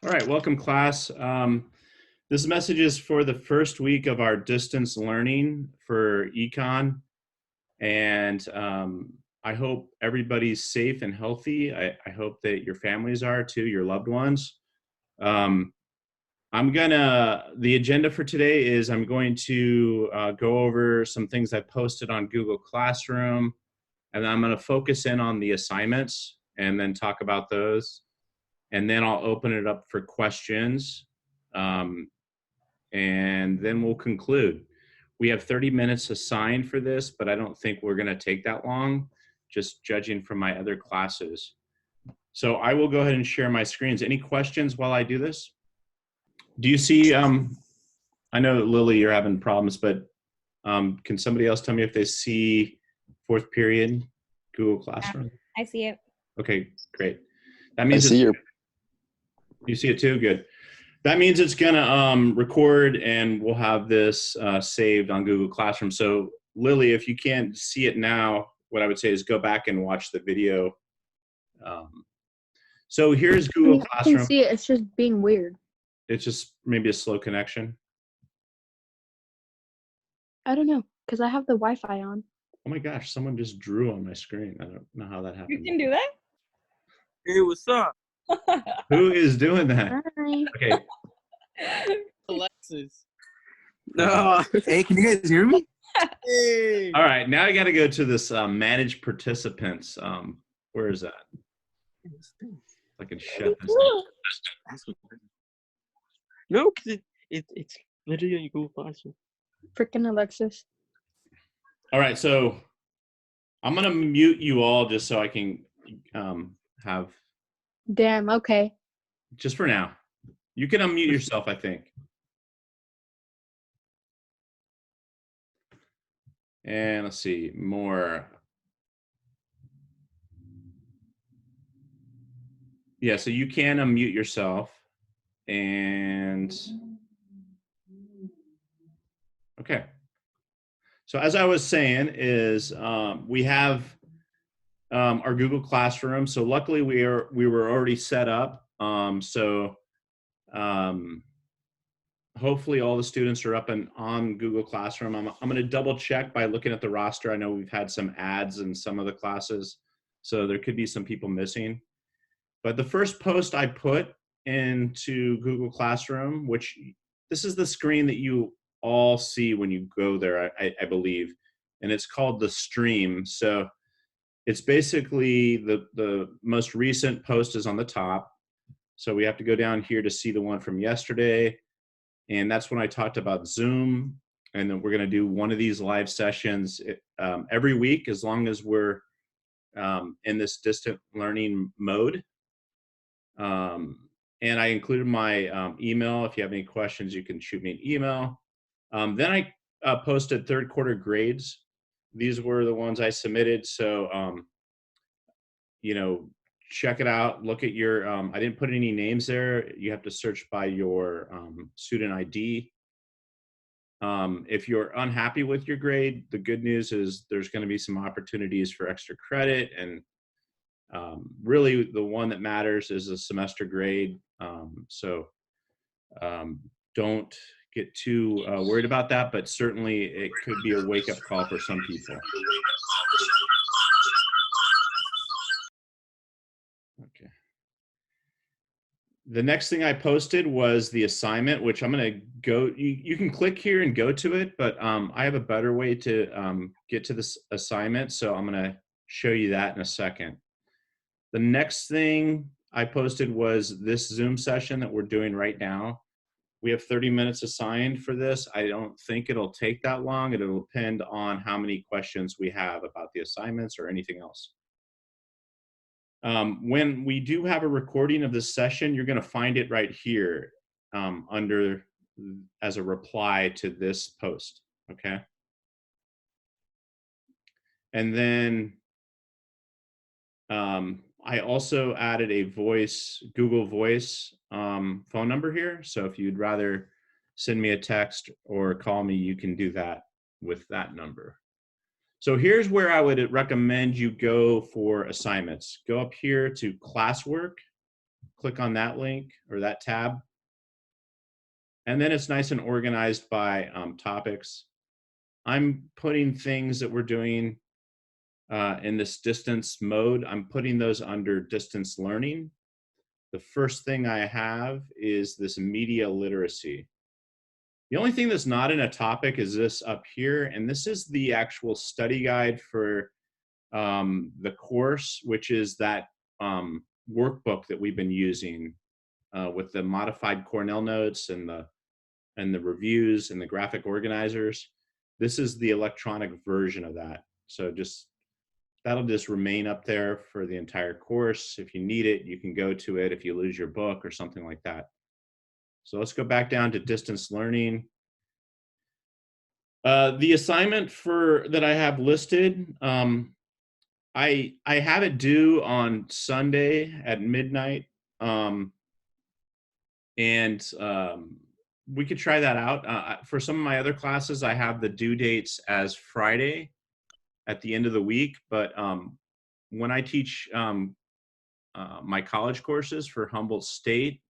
All right, welcome class. This message is for the first week of our distance learning for Econ, and I hope everybody's safe and healthy. I hope that your families are too, your loved ones. The agenda for today is I'm going to go over some things I posted on Google Classroom, and then I'm going to focus in on the assignments and then talk about those. And then I'll open it up for questions. And then we'll conclude. We have 30 minutes assigned for this, but I don't think we're going to take that long, just judging from my other classes. So I will go ahead and share my screens. Any questions while I do this? Do you see, I know, Lily, you're having problems, but can somebody else tell me if they see fourth period Google Classroom? I see it. Okay, great. That means you see it too? Good. That means it's gonna record and we'll have this saved on Google Classroom. So Lily, if you can't see it now, what I would say is go back and watch the video. So here's Google Classroom. I can see it, it's just being weird. It's just maybe a slow connection. I don't know, because I have the Wi-Fi on. Oh my gosh, someone just drew on my screen. I don't know how that happened. You can do that? Hey, what's up? Who is doing that? Hi. Okay. Alexis. No. Hey, can you guys hear me? Hey. All right, now I got to go to this manage participants. Where is that? I can shut this down. No, because it's literally on your Google Classroom. Freaking Alexis. All right, so I'm going to mute you all just so I can have... Damn, okay. Just for now. You can unmute yourself, I think. And let's see, more. Yeah, so you can unmute yourself. And okay. So as I was saying is we have our Google Classroom. So luckily we were already set up. Hopefully all the students are up and on Google Classroom. I'm going to double check by looking at the roster. I know we've had some ads in some of the classes, so there could be some people missing. But the first post I put into Google Classroom, which this is the screen that you all see when you go there, I believe, and it's called the stream. So it's basically the most recent post is on the top. So we have to go down here to see the one from yesterday. And that's when I talked about Zoom. And then we're going to do one of these live sessions every week, as long as we're in this distant learning mode. And I included my email. If you have any questions, you can shoot me an email. Then I posted third quarter grades. These were the ones I submitted. So, you know, check it out. Look at your, I didn't put any names there. You have to search by your student ID. If you're unhappy with your grade, the good news is there's going to be some opportunities for extra credit. And really the one that matters is a semester grade. Don't get too worried about that, but certainly it could be a wake-up call for some people. Okay. The next thing I posted was the assignment, which I'm going to go, you can click here and go to it, but I have a better way to get to this assignment, so I'm going to show you that in a second. The next thing I posted was this Zoom session that we're doing right now. We have 30 minutes assigned for this. I don't think it'll take that long. It'll depend on how many questions we have about the assignments or anything else. When we do have a recording of this session, you're going to find it right here under as a reply to this post, okay? And then I also added a Google Voice phone number here. So if you'd rather send me a text or call me, you can do that with that number. So here's where I would recommend you go for assignments. Go up here to classwork, click on that link or that tab. And then it's nice and organized by topics. I'm putting things that we're doing in this distance mode. I'm putting those under distance learning. The first thing I have is this media literacy. The only thing that's not in a topic is this up here, and this is the actual study guide for the course, which is that workbook that we've been using with the modified Cornell notes and the reviews and the graphic organizers. This is the electronic version of that. So that'll just remain up there for the entire course. If you need it, you can go to it if you lose your book or something like that. So let's go back down to distance learning. The assignment that I have listed, I have it due on Sunday at midnight, and we could try that out. For some of my other classes, I have the due dates as Friday at the end of the week, but when I teach my college courses for Humboldt State,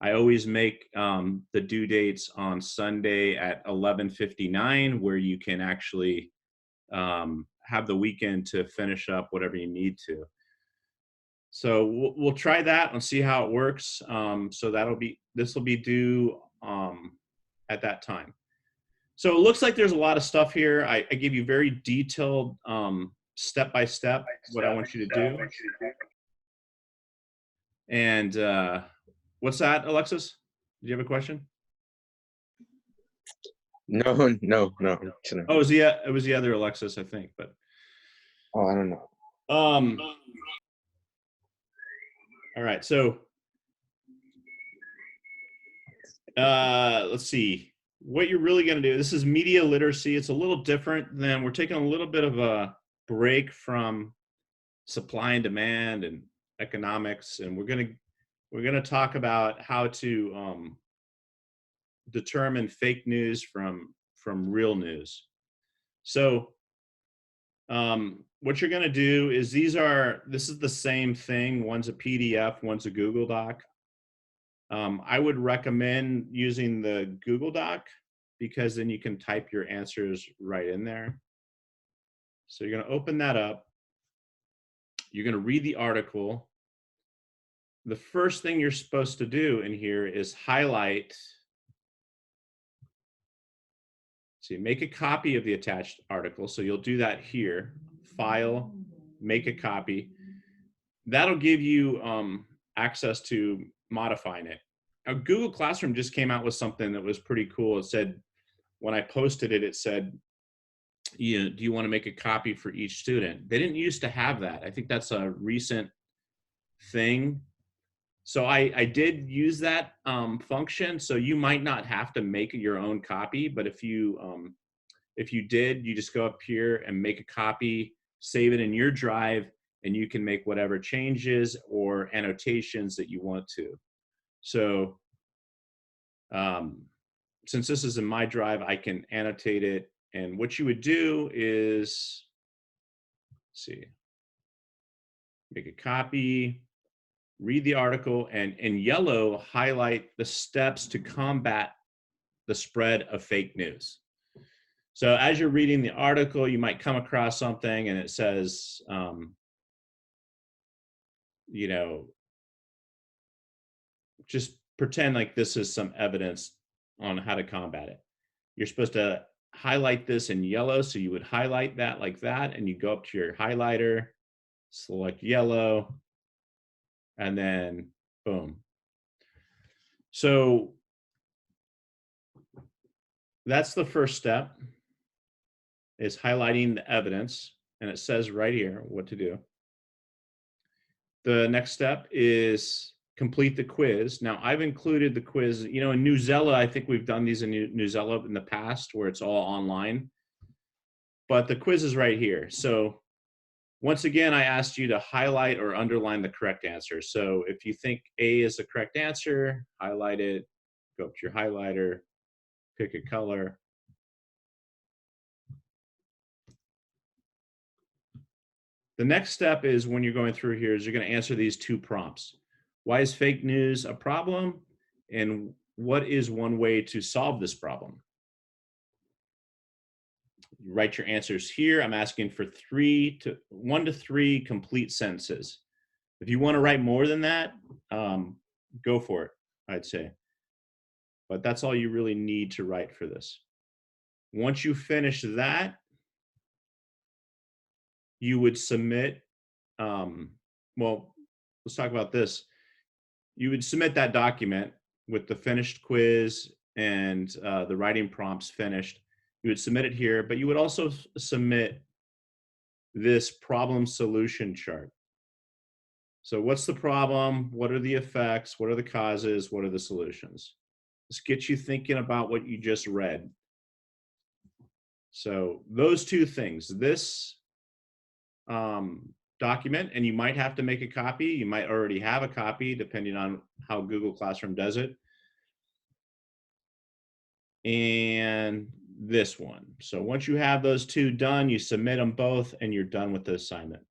I always make the due dates on Sunday at 11:59, where you can actually have the weekend to finish up whatever you need to. So we'll try that and see how it works. So this will be due at that time. So it looks like there's a lot of stuff here. I give you very detailed step by step what I want you to do. And what's that, Alexis? Did you have a question? No. Oh, it was the other Alexis, I think. But oh, I don't know. All right, so let's see what you're really going to do. This is media literacy. It's a little different than, we're taking a little bit of a break from supply and demand and economics, and we're going to talk about how to determine fake news from real news. So what you're going to do is this is the same thing. One's a PDF, one's a Google Doc. I would recommend using the Google Doc because then you can type your answers right in there. So you're going to open that up. You're going to read the article. The first thing you're supposed to do in here is highlight. So you make a copy of the attached article. So you'll do that here. File, make a copy. That'll give you access to modifying it. Now, Google Classroom just came out with something that was pretty cool. It said, when I posted it, it said, do you want to make a copy for each student? They didn't used to have that. I think that's a recent thing. So I did use that function. So you might not have to make your own copy, but if you did, you just go up here and make a copy, save it in your drive, and you can make whatever changes or annotations that you want to. So since this is in my drive, I can annotate it. And what you would do is, let's see, make a copy, read the article, and in yellow, highlight the steps to combat the spread of fake news. So as you're reading the article, you might come across something and it says, just pretend like this is some evidence on how to combat it. You're supposed to highlight this in yellow. So you would highlight that like that, and you go up to your highlighter, select yellow, and then boom. So that's the first step, is highlighting the evidence. And it says right here what to do. The next step is complete the quiz. Now, I've included the quiz, in Newsela. I think we've done these in Newsela in the past where it's all online. But the quiz is right here. So once again, I asked you to highlight or underline the correct answer. So if you think A is the correct answer, highlight it, go up to your highlighter, pick a color. The next step is, when you're going through here, is you're going to answer these two prompts. Why is fake news a problem? And what is one way to solve this problem? You write your answers here. I'm asking for 1 to 3 complete sentences. If you want to write more than that, go for it, I'd say. But that's all you really need to write for this. Once you finish that, you would submit, well, let's talk about this. You would submit that document with the finished quiz and the writing prompts finished. You would submit it here, but you would also submit this problem solution chart. So what's the problem? What are the effects? What are the causes? What are the solutions? This gets you thinking about what you just read. So those two things, this document, and you might have to make a copy. You might already have a copy depending on how Google Classroom does it. And this one. So once you have those two done, you submit them both and you're done with the assignment.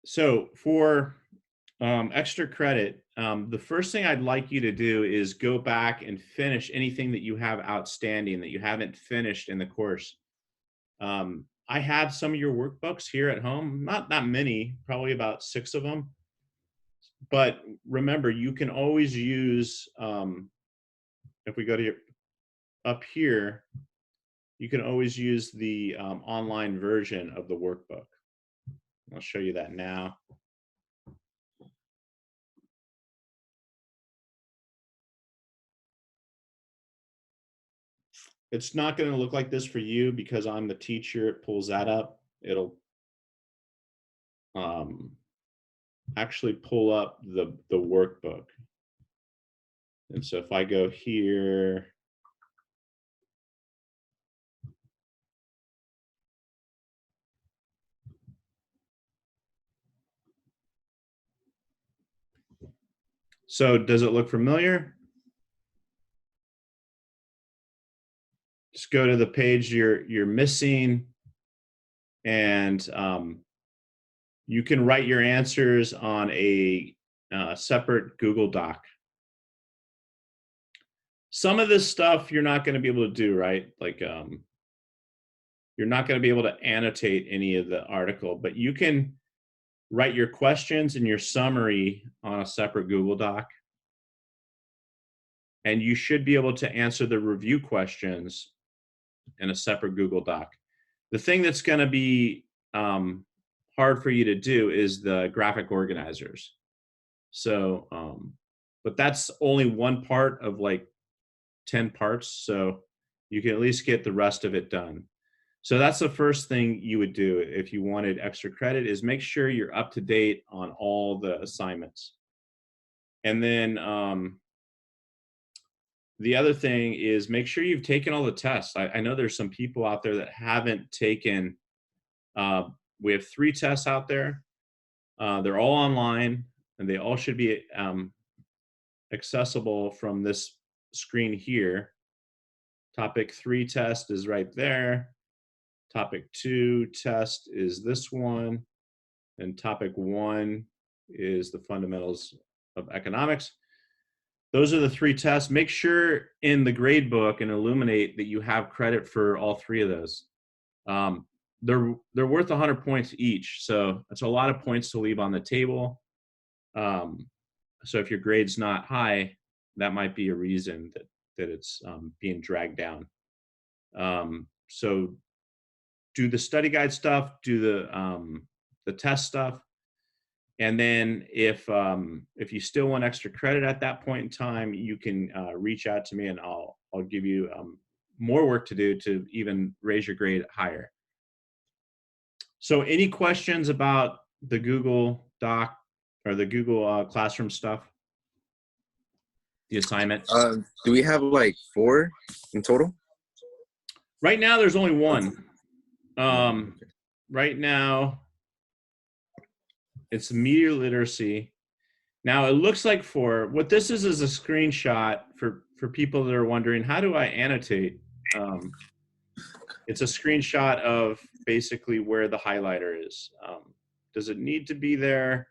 So for extra credit, the first thing I'd like you to do is go back and finish anything that you have outstanding that you haven't finished in the course. I have some of your workbooks here at home, not that many, probably about 6 of them. But remember, you can always use, if we go to up here, you can always use the online version of the workbook. I'll show you that now. It's not going to look like this for you because I'm the teacher. It pulls that up. It'll actually pull up the workbook. And so if I go here, so does it look familiar? Just go to the page you're missing, and you can write your answers on a separate Google Doc. Some of this stuff you're not going to be able to do, right? Like you're not going to be able to annotate any of the article, but you can write your questions and your summary on a separate Google Doc. And you should be able to answer the review questions in a separate Google Doc. The thing that's going to be hard for you to do is the graphic organizers. So, but that's only one part of like 10 parts. So you can at least get the rest of it done. So that's the first thing you would do if you wanted extra credit, is make sure you're up to date on all the assignments. And then the other thing is make sure you've taken all the tests. I know there's some people out there that haven't taken, we have 3 tests out there. They're all online and they all should be accessible from this screen here. Topic 3 test is right there. Topic 2 test is this one. And topic 1 is the fundamentals of economics. Those are the 3 tests. Make sure in the grade book and Illuminate that you have credit for all 3 of those. They're worth 100 points each. So that's a lot of points to leave on the table. So if your grade's not high, that might be a reason that it's being dragged down. So do the study guide stuff, do the test stuff. And then if you still want extra credit at that point in time, you can reach out to me and I'll give you more work to do to even raise your grade higher. So any questions about the Google Doc or the Google Classroom stuff? The assignments? Do we have like 4 in total? Right now, there's only 1. Right now, it's media literacy. Now it looks like what this is a screenshot for people that are wondering, how do I annotate? it's a screenshot of basically where the highlighter is. Does it need to be there?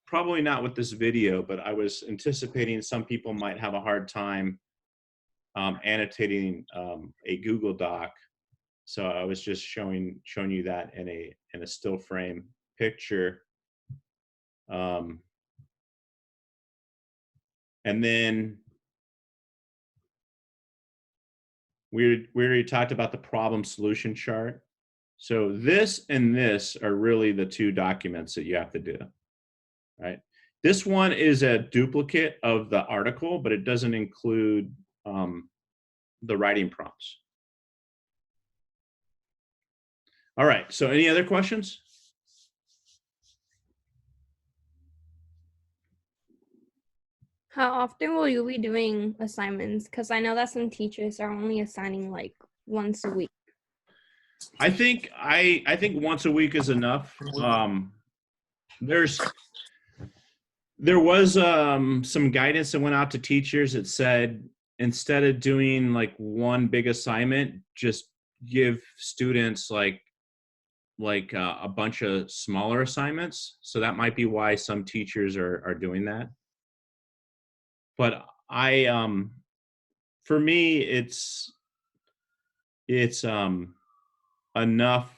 Probably not with this video, but I was anticipating some people might have a hard time annotating a Google Doc. So I was just showing you that in a still frame picture. And then we already talked about the problem solution chart. So this and this are really the two documents that you have to do, right? This one is a duplicate of the article, but it doesn't include the writing prompts. All right, so any other questions? How often will you be doing assignments? Because I know that some teachers are only assigning like once a week. I think once a week is enough. There was some guidance that went out to teachers that said instead of doing like one big assignment, just give students like a bunch of smaller assignments. So that might be why some teachers are doing that. But for me, it's enough,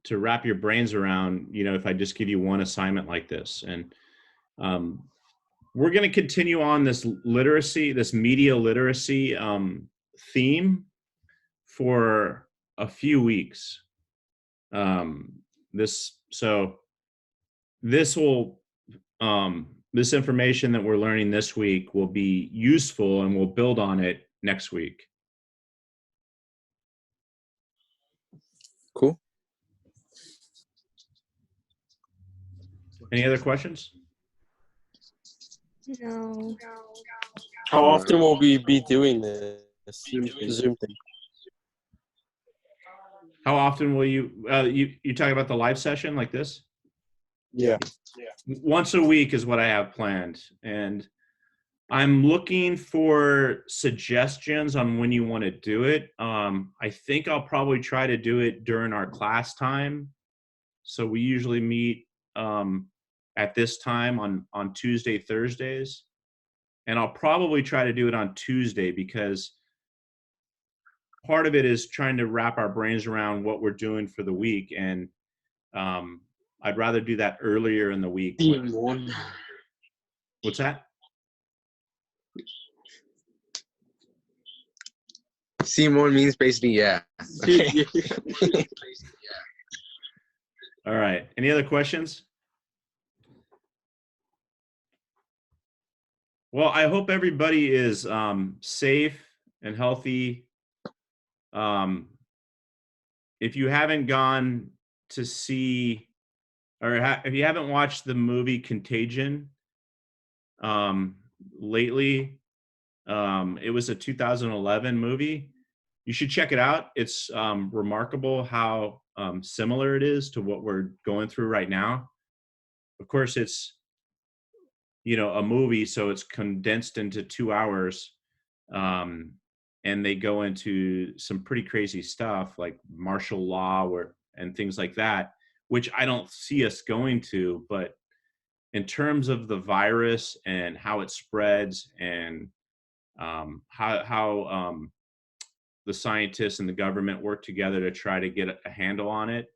to wrap your brains around, if I just give you one assignment like this. And we're going to continue on this media literacy theme for a few weeks. This information that we're learning this week will be useful, and we'll build on it next week. Cool. Any other questions? No. How often will we be doing this Zoom thing? How often will you talk about the live session like this? Yeah. Once a week is what I have planned, and I'm looking for suggestions on when you want to do it. I think I'll probably try to do it during our class time. So we usually meet at this time on Tuesday, Thursdays, and I'll probably try to do it on Tuesday because part of it is trying to wrap our brains around what we're doing for the week, and I'd rather do that earlier in the week. What's that? Simon means basically yeah. Okay. All right. Any other questions? Well, I hope everybody is safe and healthy. If you haven't gone to see, or if you haven't watched the movie Contagion lately, it was a 2011 movie. You should check it out. It's remarkable how similar it is to what we're going through right now. Of course, it's a movie, so it's condensed into 2 hours, and they go into some pretty crazy stuff like martial law and things like that, which I don't see us going to. But in terms of the virus and how it spreads and how the scientists and the government work together to try to get a handle on it,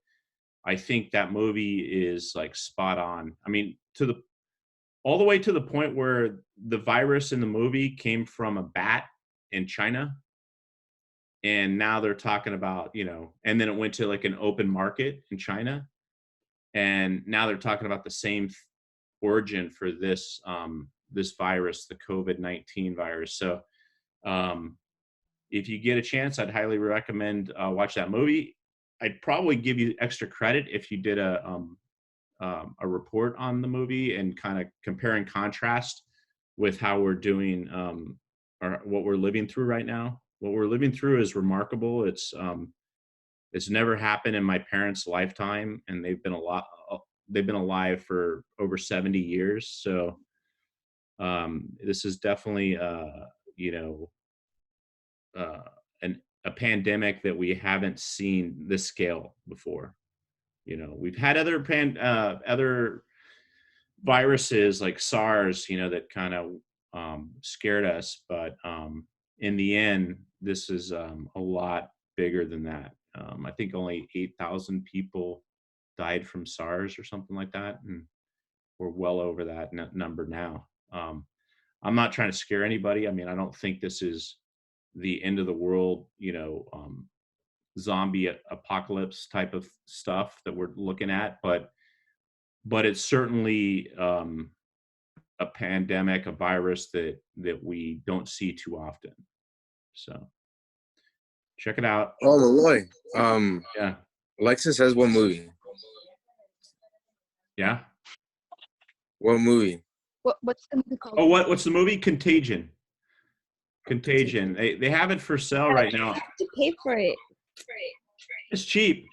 I think that movie is like spot on. I mean, all the way to the point where the virus in the movie came from a bat in China. And now they're talking about, and then it went to like an open market in China. And now they're talking about the same origin for this virus, the COVID-19 virus. So if you get a chance, I'd highly recommend watch that movie. I'd probably give you extra credit if you did a report on the movie and kind of compare and contrast with how we're doing or what we're living through right now. What we're living through is remarkable. It's never happened in my parents' lifetime, and they've been alive for over 70 years. So this is definitely a pandemic that we haven't seen this scale before. You know, we've had other viruses like SARS, you know, that kind of scared us, but in the end, this is a lot bigger than that. I think only 8,000 people died from SARS or something like that, and we're well over that number now. I'm not trying to scare anybody. I mean, I don't think this is the end of the world, you know, zombie apocalypse type of stuff that we're looking at, but it's certainly a pandemic, a virus that we don't see too often. So check it out. Oh, Molloy. Yeah. Alexis has one movie. Yeah. One movie. What's the movie called? Oh, what's the movie? Contagion. Contagion. They have it for sale right now. You have to pay for it. It's cheap.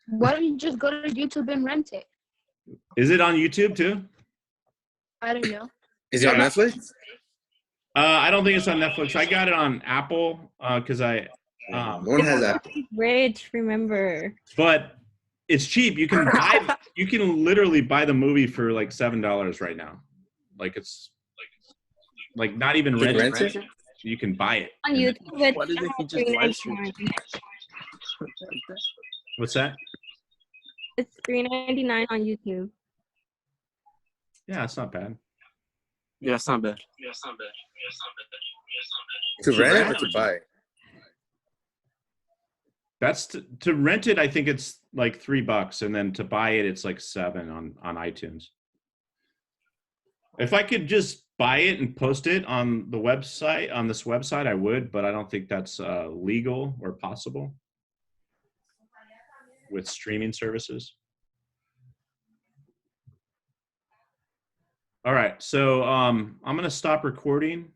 Why don't you just go to YouTube and rent it? Is it on YouTube too? I don't know. Is it on Yeah. Netflix? I don't think it's on Netflix. I got it on Apple because I. No one has that. Rich, remember. But it's cheap. You can buy. You can literally buy the movie for like $7 right now. Like it's like not even Can you rent rent it? You can buy it. On YouTube, it's Why doesn't he just live stream? $3.99. What's that? It's $3.99 on YouTube. Yeah, it's not bad. Yeah, it's not bad. To rent it or to buy it? That's to rent it. I think it's like $3, and then to buy it, it's like $7 on iTunes. If I could just buy it and post it on the website, on this website, I would, but I don't think that's legal or possible with streaming services. All right, so I'm going to stop recording.